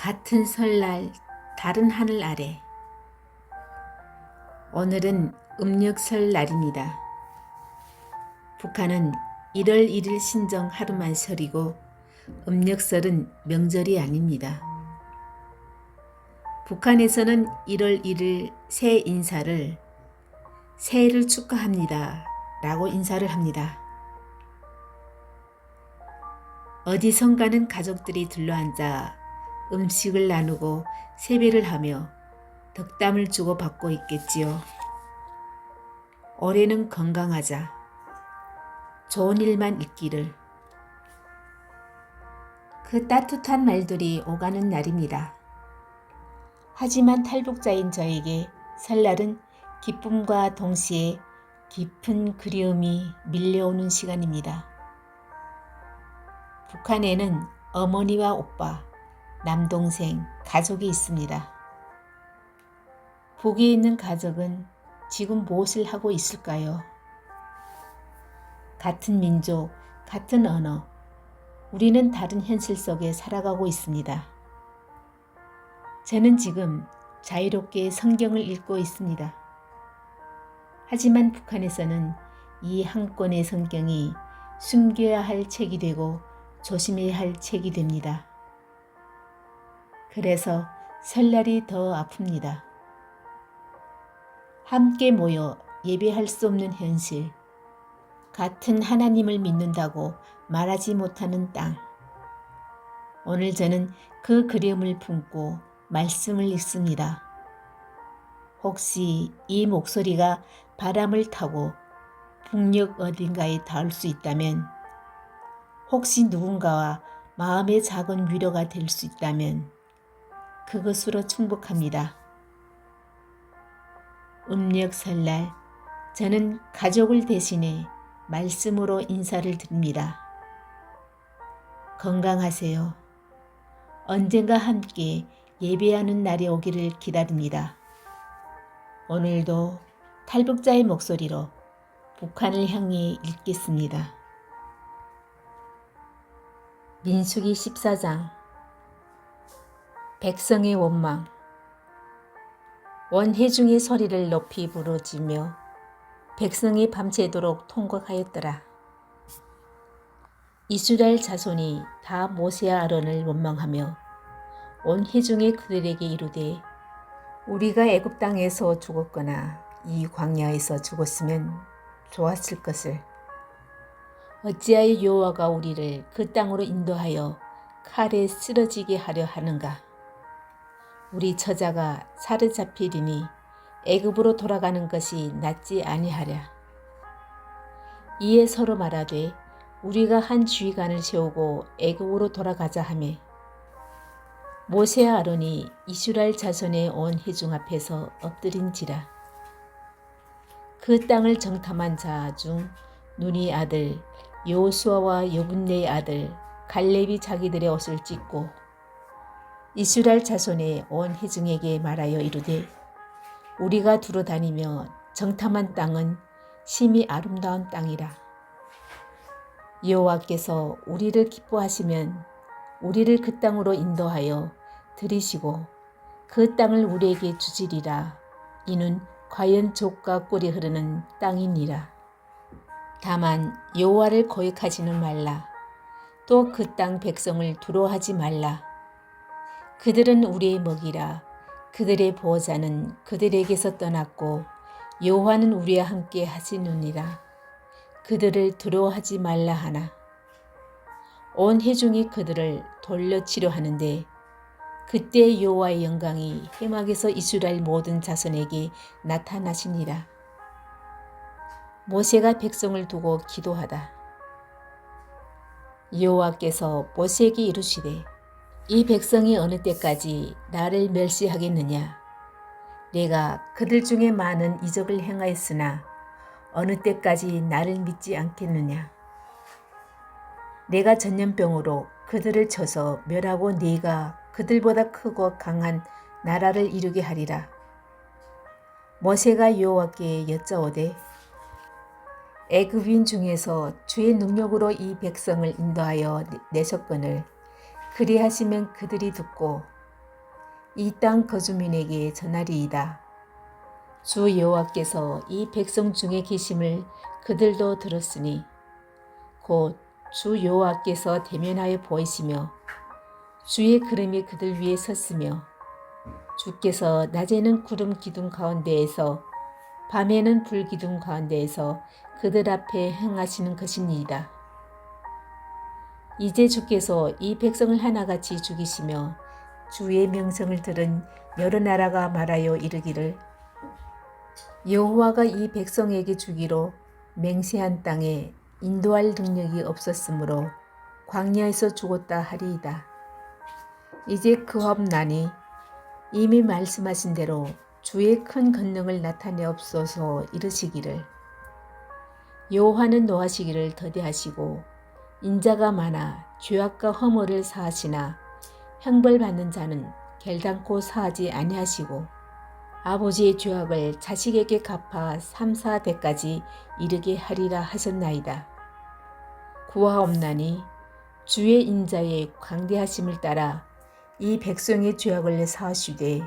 같은 설날 다른 하늘 아래. 오늘은 음력설 날입니다. 북한은 1월 1일 신정 하루만 설이고 음력설은 명절이 아닙니다. 북한에서는 1월 1일 새 인사를 새해를 축하합니다 라고 인사를 합니다. 어디선가는 가족들이 둘러앉아 음식을 나누고 세배를 하며 덕담을 주고받고 있겠지요. 올해는 건강하자. 좋은 일만 있기를. 그 따뜻한 말들이 오가는 날입니다. 하지만 탈북자인 저에게 설날은 기쁨과 동시에 깊은 그리움이 밀려오는 시간입니다. 북한에는 어머니와 오빠, 남동생, 가족이 있습니다. 북에 있는 가족은 지금 무엇을 하고 있을까요? 같은 민족, 같은 언어, 우리는 다른 현실 속에 살아가고 있습니다. 저는 지금 자유롭게 성경을 읽고 있습니다. 하지만 북한에서는 이 한 권의 성경이 숨겨야 할 책이 되고 조심해야 할 책이 됩니다. 그래서 설날이 더 아픕니다. 함께 모여 예배할 수 없는 현실, 같은 하나님을 믿는다고 말하지 못하는 땅. 오늘 저는 그 그리움을 품고 말씀을 읽습니다. 혹시 이 목소리가 바람을 타고 북녘 어딘가에 닿을 수 있다면, 혹시 누군가와 마음의 작은 위로가 될 수 있다면 그것으로 충분합니다. 음력 설날, 저는 가족을 대신해 말씀으로 인사를 드립니다. 건강하세요. 언젠가 함께 예배하는 날이 오기를 기다립니다. 오늘도 탈북자의 목소리로 북한을 향해 읽겠습니다. 민수기 14장. 백성의 원망. 원회중의 소리를 높이 부르짖며 백성이 밤새도록 통곡하였더라. 이스라엘 자손이 다 모세와 아론을 원망하며 온 회중이 그들에게 이르되, 우리가 애굽 땅에서 죽었거나 이 광야에서 죽었으면 좋았을 것을. 어찌하여 여호와가 우리를 그 땅으로 인도하여 칼에 쓰러지게 하려 하는가? 우리 처자가 사로잡히리니 애굽으로 돌아가는 것이 낫지 아니하랴. 이에 서로 말하되, 우리가 한 주의관을 세우고 애굽으로 돌아가자 하매, 모세와 아론이 이스라엘 자손의 온 회중 앞에서 엎드린지라. 그 땅을 정탐한 자 중 눈이 아들 여호수아와 여분네의 아들 갈렙이 자기들의 옷을 찢고 이스라엘 자손의 온 회중에게 말하여 이르되, 우리가 두루 다니며 정탐한 땅은 심히 아름다운 땅이라. 여호와께서 우리를 기뻐하시면 우리를 그 땅으로 인도하여 들이시고 그 땅을 우리에게 주시리라. 이는 과연 족과 꿀이 흐르는 땅이니라. 다만 여호와를 거역하지는 말라. 또 그 땅 백성을 두려워하지 말라. 그들은 우리의 먹이라. 그들의 보호자는 그들에게서 떠났고 여호와는 우리와 함께 하시느니라. 그들을 두려워하지 말라 하나. 온 회중이 그들을 돌려치려 하는데 그때 여호와의 영광이 해막에서 이스라엘 모든 자손에게 나타나시니라. 모세가 백성을 두고 기도하다. 여호와께서 모세에게 이르시되, 이 백성이 어느 때까지 나를 멸시하겠느냐? 내가 그들 중에 많은 이적을 행하였으나 어느 때까지 나를 믿지 않겠느냐? 내가 전염병으로 그들을 쳐서 멸하고 네가 그들보다 크고 강한 나라를 이루게 하리라. 모세가 여호와께 여짜오되, 애굽인 중에서 주의 능력으로 이 백성을 인도하여 내셨거늘 그리하시면 그들이 듣고 이 땅 거주민에게 전하리이다. 주 여호와께서 이 백성 중에 계심을 그들도 들었으니 곧 주 여호와께서 대면하여 보이시며 주의 구름이 그들 위에 섰으며 주께서 낮에는 구름 기둥 가운데에서 밤에는 불 기둥 가운데에서 그들 앞에 행하시는 것이니이다. 이제 주께서 이 백성을 하나같이 죽이시며 주의 명성을 들은 여러 나라가 말하여 이르기를 여호와가 이 백성에게 주기로 맹세한 땅에 인도할 능력이 없었으므로 광야에서 죽었다 하리이다. 이제 그옵나니 이미 말씀하신 대로 주의 큰 권능을 나타내옵소서 이르시기를 여호와는 노하시기를 더디하시고 인자가 많아 죄악과 허물을 사하시나 형벌받는 자는 결단코 사하지 아니하시고 아버지의 죄악을 자식에게 갚아 3, 4대까지 이르게 하리라 하셨나이다. 구하옵나니 주의 인자의 광대하심을 따라 이 백성의 죄악을 사하시되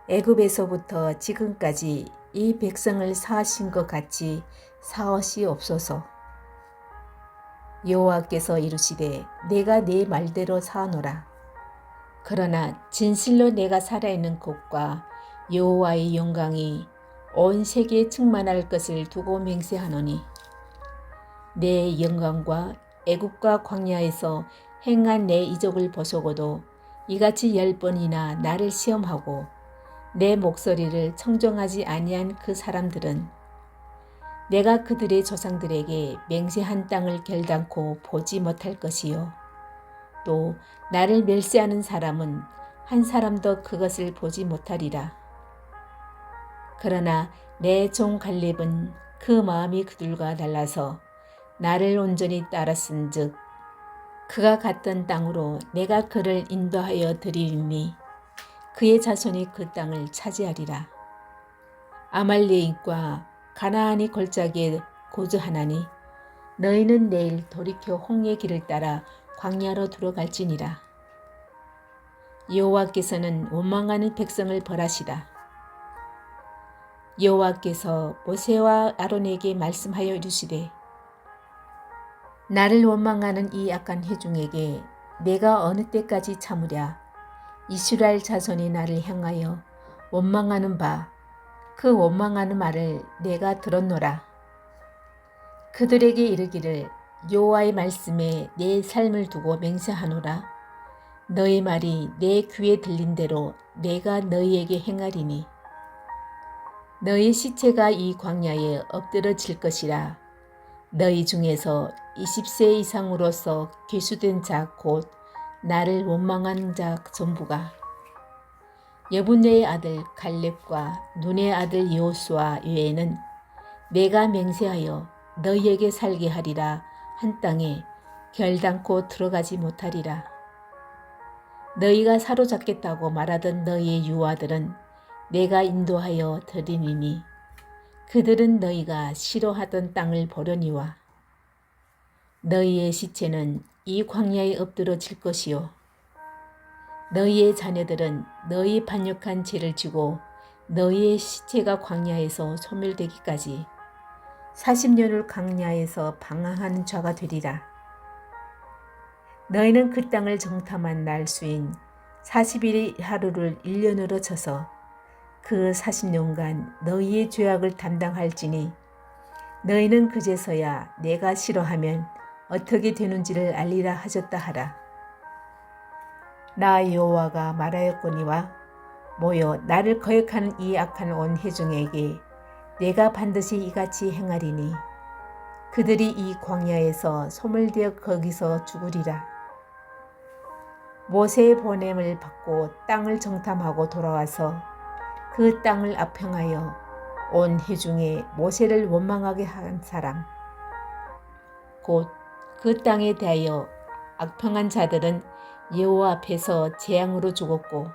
애굽에서부터 지금까지 이 백성을 사하신 것 같이 사하시옵소서. 여호와께서 이르시되 내가 네 말대로 사하노라. 그러나 진실로 내가 살아있는 곳과 여호와의 영광이 온 세계에 충만할 것을 두고 맹세하노니 내 영광과 애굽과 광야에서 행한 내 이적을 보소고도 이같이 10번이나 나를 시험하고 내 목소리를 청정하지 아니한 그 사람들은 내가 그들의 조상들에게 맹세한 땅을 결단코 보지 못할 것이요 또 나를 멸시하는 사람은 한 사람도 그것을 보지 못하리라. 그러나 내 종 갈렙은 그 마음이 그들과 달라서 나를 온전히 따랐은즉 그가 갔던 땅으로 내가 그를 인도하여 드리리니 그의 자손이 그 땅을 차지하리라. 아말렉과 가나안이 골짜기에 거주하나니 너희는 내일 돌이켜 홍해 길을 따라 광야로 들어갈지니라. 여호와께서는 원망하는 백성을 벌하시다. 여호와께서 모세와 아론에게 말씀하여 이르시되 나를 원망하는 이 악한 회중에게 내가 어느 때까지 참으랴. 이스라엘 자손이 나를 향하여 원망하는 바 그 원망하는 말을 내가 들었노라. 그들에게 이르기를 여호와의 말씀에 내 삶을 두고 맹세하노라. 너희 말이 내 귀에 들린 대로 내가 너희에게 행하리니 너희 시체가 이 광야에 엎드러질 것이라. 너희 중에서 20세 이상으로서 괴수된 자 곧 나를 원망한 자 전부가 여분네의 아들 갈렙과 눈의 아들 여호수아 외에는 내가 맹세하여 너희에게 살게 하리라 한 땅에 결단코 들어가지 못하리라. 너희가 사로잡겠다고 말하던 너희의 유아들은 내가 인도하여 드리니니 그들은 너희가 싫어하던 땅을 보려니와 너희의 시체는 이 광야에 엎드러질 것이요 너희의 자녀들은 너희 반역한 죄를 지고 너희의 시체가 광야에서 소멸되기까지 40년을 광야에서 방황하는 자가 되리라. 너희는 그 땅을 정탐한 날 수인 40일의 하루를 1년으로 쳐서 그 40년간 너희의 죄악을 담당할지니 너희는 그제서야 내가 싫어하면 어떻게 되는지를 알리라 하셨다 하라. 나 여호와가 말하였거니와 모여 나를 거역하는 이 악한 온 회중에게 내가 반드시 이같이 행하리니 그들이 이 광야에서 소멸되어 거기서 죽으리라. 모세의 보냄을 받고 땅을 정탐하고 돌아와서 그 땅을 압평하여 온 회중에 모세를 원망하게 한 사람 곧 그 땅에 대하여 악평한 자들은 여호와 앞에서 재앙으로 죽었고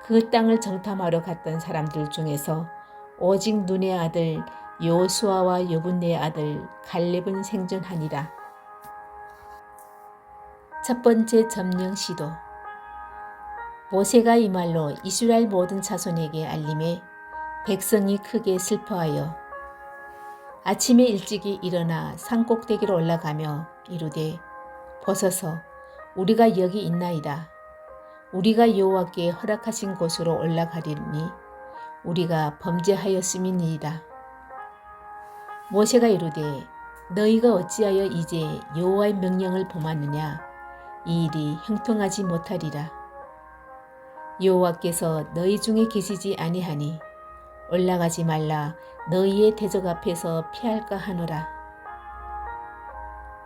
그 땅을 정탐하러 갔던 사람들 중에서 오직 눈의 아들 여호수아와 여분네의 아들 갈렙은 생존하니라. 첫 번째 점령 시도. 모세가 이 말로 이스라엘 모든 자손에게 알림해 백성이 크게 슬퍼하여 아침에 일찍이 일어나 산꼭대기로 올라가며 이르되 보소서 우리가 여기 있나이다. 우리가 여호와께 허락하신 곳으로 올라가리니 우리가 범죄하였음이니이다. 모세가 이르되 너희가 어찌하여 이제 여호와의 명령을 범하느냐. 이 일이 형통하지 못하리라. 여호와께서 너희 중에 계시지 아니하니 올라가지 말라. 너희의 대적 앞에서 피할까 하노라.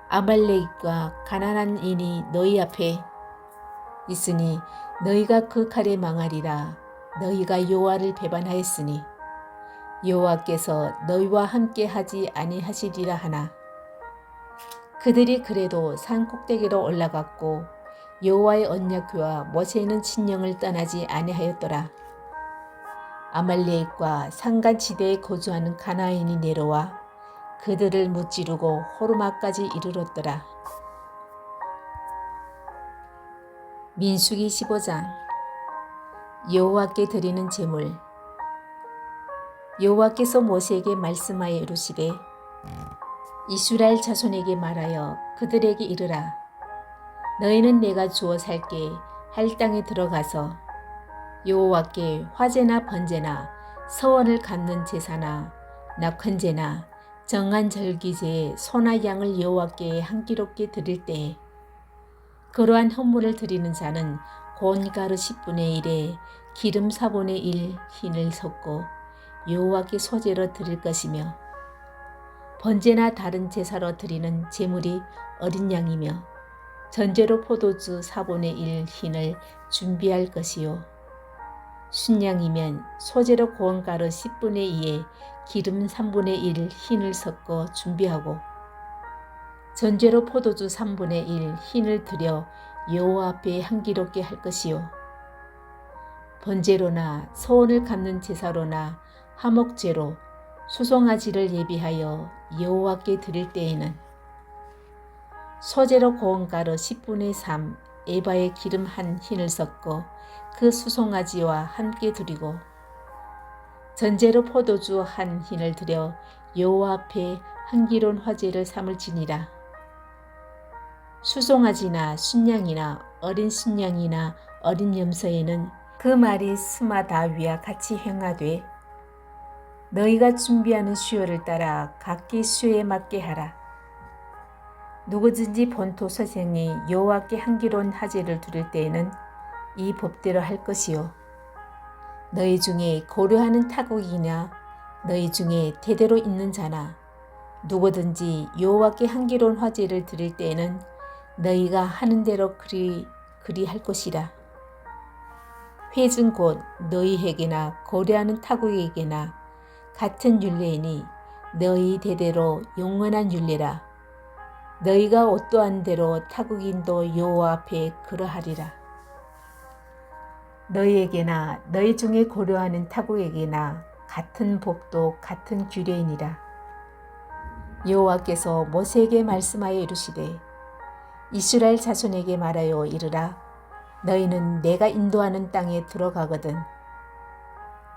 아말렉과 가난한 인이 너희 앞에 있으니 너희가 그 칼에 망하리라. 너희가 여호와를 배반하였으니 여호와께서 너희와 함께 하지 아니하시리라 하나. 그들이 그래도 산 꼭대기로 올라갔고 여호와의 언약궤와 모세는 친령을 떠나지 아니하였더라. 아말렉과 산간지대에 거주하는 가나안인이 내려와 그들을 무찌르고 호르마까지 이르렀더라. 민수기 15장. 여호와께 드리는 제물. 여호와께서 모세에게 말씀하여 이르시되 이스라엘 자손에게 말하여 그들에게 이르라. 너희는 내가 주어 살게 할 땅에 들어가서 여호와께 화제나 번제나 서원을 갚는 제사나 낙헌제나 정한 절기제에 소나 양을 여호와께 향기롭게 드릴 때에 그러한 헌물을 드리는 자는 곤가루 10분의 1에 기름 4분의 1 흰을 섞고 여호와께 소제로 드릴 것이며 번제나 다른 제사로 드리는 제물이 어린 양이며 전제로 포도주 4분의 1 흰을 준비할 것이요 순양이면 소제로 고원가루 10분의 2에 기름 3분의 1 흰을 섞어 준비하고 전제로 포도주 3분의 1 흰을 들여 여호와 앞에 향기롭게 할 것이요 번제로나 소원을 갚는 제사로나 화목제로 수송아지를 예비하여 여호와께 드릴 때에는 소제로 고운가루 10분의 3 에바에 기름 한 흰을 섞어 그 수송아지와 함께 드리고 전제로 포도주 한 흰을 들여 여호와 앞에 향기로운 화제를 삼을지니라. 수송아지나 순양이나 어린 순양이나 어린 염소에는 그 말이 스마다 위와 같이 행하되 너희가 준비하는 수요를 따라 각기 수요에 맞게 하라. 누구든지 본토 서생이 여호와께 향기로운 화제를 드릴 때에는 이 법대로 할 것이요 너희 중에 고려하는 타국이나 너희 중에 대대로 있는 자나 누구든지 여호와께 향기로운 화제를 드릴 때에는 너희가 하는 대로 그리 할 것이라. 회중 곧 너희에게나 고려하는 타국에게나 같은 율례이니 너희 대대로 영원한 율례라. 너희가 어떠한 대로 타국인도 여호와 앞에 그러하리라. 너희에게나 너희 중에 고려하는 타국에게나 같은 법도 같은 규례이니라. 여호와께서 모세에게 말씀하여 이르시되 이스라엘 자손에게 말하여 이르라. 너희는 내가 인도하는 땅에 들어가거든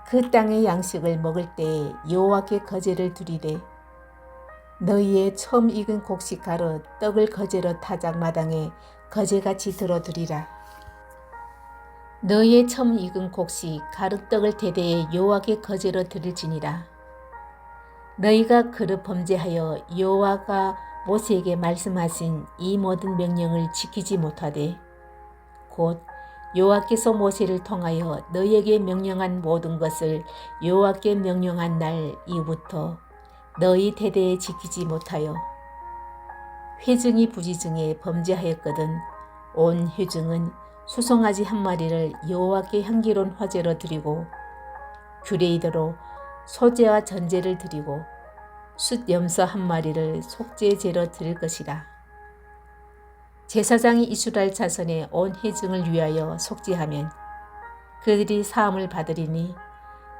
그 땅의 양식을 먹을 때에 여호와께 거제를 드리되 너희의 처음 익은 곡식 가루 떡을 거제로 타작마당에 거제같이 들어두리라. 너희의 처음 익은 곡식 가루떡을 대대에 여호와께 거제로 드릴지니라. 너희가 그릇 범죄하여 여호와가 모세에게 말씀하신 이 모든 명령을 지키지 못하되 곧 여호와께서 모세를 통하여 너희에게 명령한 모든 것을 여호와께 명령한 날 이후부터 너희 대대에 지키지 못하여 회중이 부지중에 범죄하였거든 온 회중은 수송아지 한 마리를 여호와께 향기로운 화제로 드리고 규례이대로 소제와 전제를 드리고 숫 염소 한 마리를 속죄제로 드릴 것이라. 제사장이 이스라엘 자손의 온 회중을 위하여 속죄하면 그들이 사함을 받으리니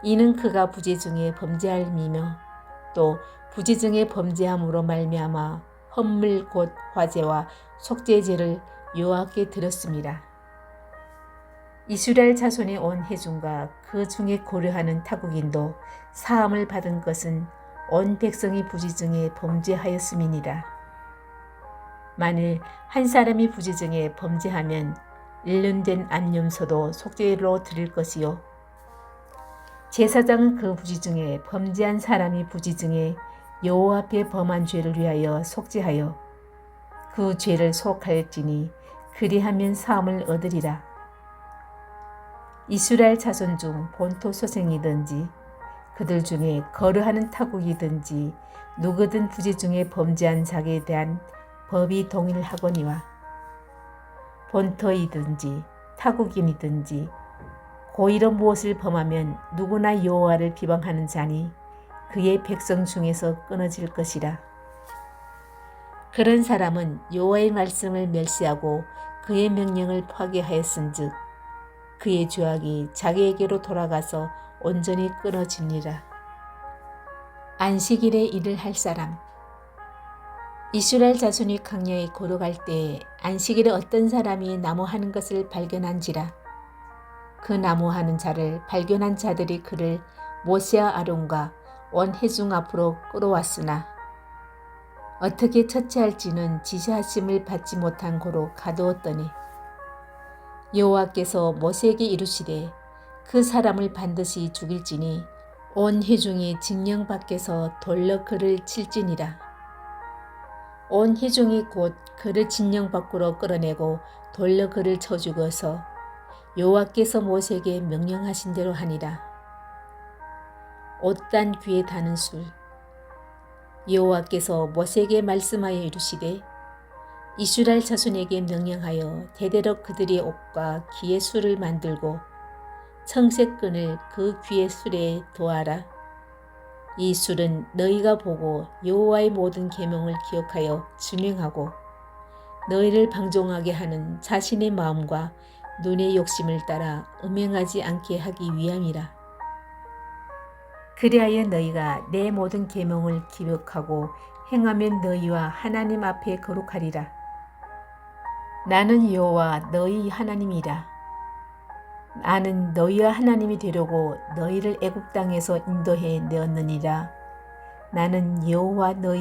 이는 그가 부재 중에 범죄함이며 또 부재 중에 범죄함으로 말미암아 헌물 곧 화제와 속죄제를 여호와께 드렸습니다. 이스라엘 자손의 온 회중과 그 중에 고려하는 타국인도 사함을 받은 것은 온 백성이 부지중에 범죄하였음이니라. 만일 한 사람이 부지중에 범죄하면 일륜된 암염소도 속죄로 드릴 것이요 제사장은 그 부지중에 범죄한 사람이 부지중에 여호와 앞에 범한 죄를 위하여 속죄하여 그 죄를 속할지니 그리하면 사함을 얻으리라. 이스라엘 자손 중 본토 소생이든지 그들 중에 거류하는 타국이든지 누구든 부지중에 범죄한 자에 대한 법이 동일하거니와 본토이든지 타국인이든지 고의로 무엇을 범하면 누구나 여호와를 비방하는 자니 그의 백성 중에서 끊어질 것이라. 그런 사람은 여호와의 말씀을 멸시하고 그의 명령을 파괴하였은즉 그의 죄악이 자기에게로 돌아가서 온전히 끊어지니라. 안식일에 일을 할 사람. 이스라엘 자손이 광야에 걸어갈 때에 안식일에 어떤 사람이 나무하는 것을 발견한지라. 그 나무하는 자를 발견한 자들이 그를 모세와 아론과 온 회중 앞으로 끌어왔으나 어떻게 처치할지는 지시하심을 받지 못한 고로 가두었더니 여호와께서 모세에게 이르시되 그 사람을 반드시 죽일지니 온 회중이 징령 밖에서 돌로 그를 칠지니라. 온 회중이 곧 그를 징령 밖으로 끌어내고 돌로 그를 쳐 죽어서 여호와께서 모세에게 명령하신 대로 하니라. 옷단 귀에 다는 술. 여호와께서 모세에게 말씀하여 이르시되 이스라엘 자손에게 명령하여 대대로 그들의 옷과 귀의 술을 만들고 청색끈을 그 귀의 술에 도하라. 이 술은 너희가 보고 여호와의 모든 계명을 기억하여 준행하고 너희를 방종하게 하는 자신의 마음과 눈의 욕심을 따라 음행하지 않게 하기 위함이라. 그리하여 너희가 내 모든 계명을 기억하고 행하면 너희와 하나님 앞에 거룩하리라. 나는 여호와 너희 하나님이라. 나는 너희와 하나님이 되려고 너희를 애굽 땅에서 인도해 내었느니라. 나는 여호와 너희의